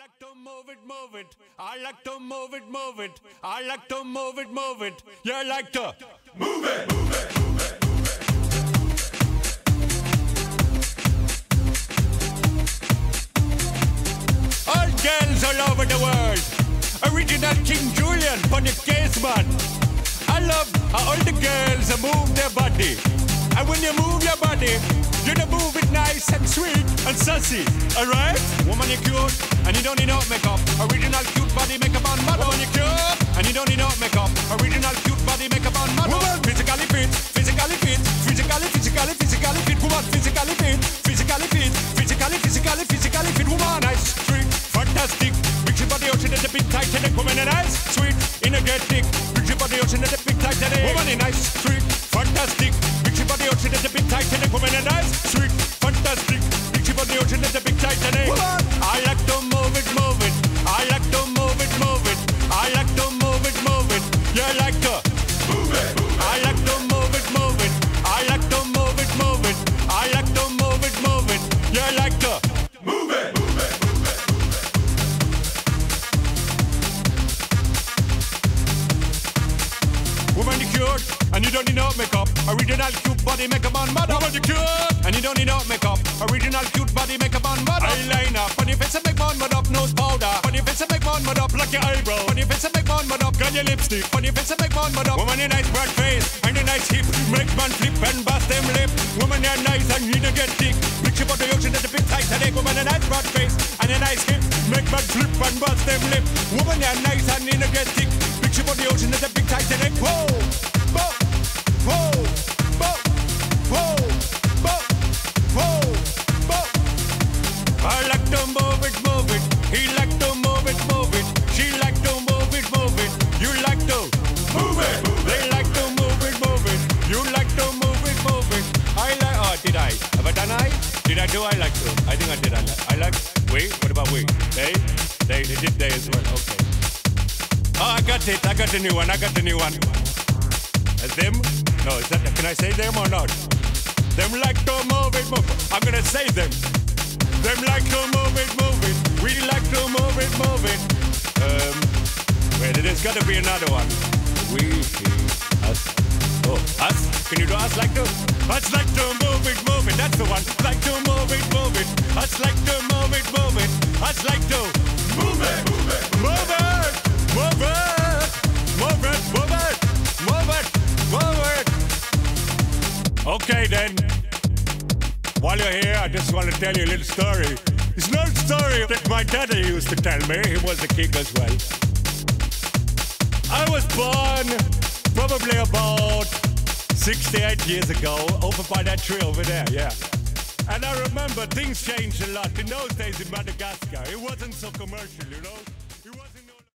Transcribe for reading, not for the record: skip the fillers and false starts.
like to move it, move it. I like to move it, move it. I like to move it, move it. You like to move it, move it, move it. All girls all over the world. Original King Julian for the case, man. I love how all the girls move their body. And when you move your body, you don't move it nice and sweet and sassy, alright? Woman, you're cute, and you don't need no makeup. Original cute body makeup on model. Woman, you're cute, and you don't need no makeup. Original cute body makeup on model. Woman, physically fit, physically fit, physically fit. Woman, physically fit, physically fit, physically fit. Woman, nice, sweet, fantastic. Big body ocean at the big Titanic. Woman, nice, sweet, energetic. Big body ocean at the big Titanic. Woman, nice, sweet, fantastic. Body ocean at the big Titanic. Woman, a nice, sweet, fantastic. Big body ocean at the big Titanic. Woman. I like to move it, move it. I like to move it, move it. I like to move it, move it. You like to move it, move it. I like to move it, move it. I like to move it, move it. I like to move it, move it. You like to move it, move it, move it. Woman, you cute, and you don't need no makeup. Original cute body makeup on model. Woman, you cute, and you don't need no makeup. Original cute body makeup on model. Eyeliner, on your face and make one mud up. Nose powder, on your face and make one mud up. Like your eyebrow, on your face and make one mud up. Got your lipstick, on your face and make one mud up. Woman, you nice broad face and a nice hip. Make man flip and bust them lip. Woman, you're nice and energetic. Big ship on the ocean at the big Titanic. Woman, a nice broad face and a nice hip. Make man flip and bust them lip. Woman, you're nice and energetic. Big ship on the ocean at the big Titanic. Whoa, whoa, whoa. I like to move it, move it. He like to move it, move it. She like to move it, move it. You like to move it, move it. They like to move it, move it. You like to move it, move it. I like. Oh, did I? Have I done I? Did I do? I like to. I think I did. I like. We. What about we? They did they as well. Okay. Oh, I got it. I got the new one. I got the new one. As them? No, is that? Can I say them or not? Them like to move it, move it. I'm gonna say them. Them like to move it, move it. We like to move it, move it. Wait, there's gotta be another one. We, he, us. Oh, us? Can you do us like to? Us like to move it, move it. That's the one. Like to move it, move it. Us like to move it, move it. Us like to move it, move it. Move it, move it. Move it, move it. Move it, move it. Okay then. While you're here, I just want to tell you a little story. It's not a story that my daddy used to tell me. He was a king as well. I was born probably about 68 years ago, over by that tree over there, yeah. And I remember things changed a lot. In those days in Madagascar, it wasn't so commercial, you know?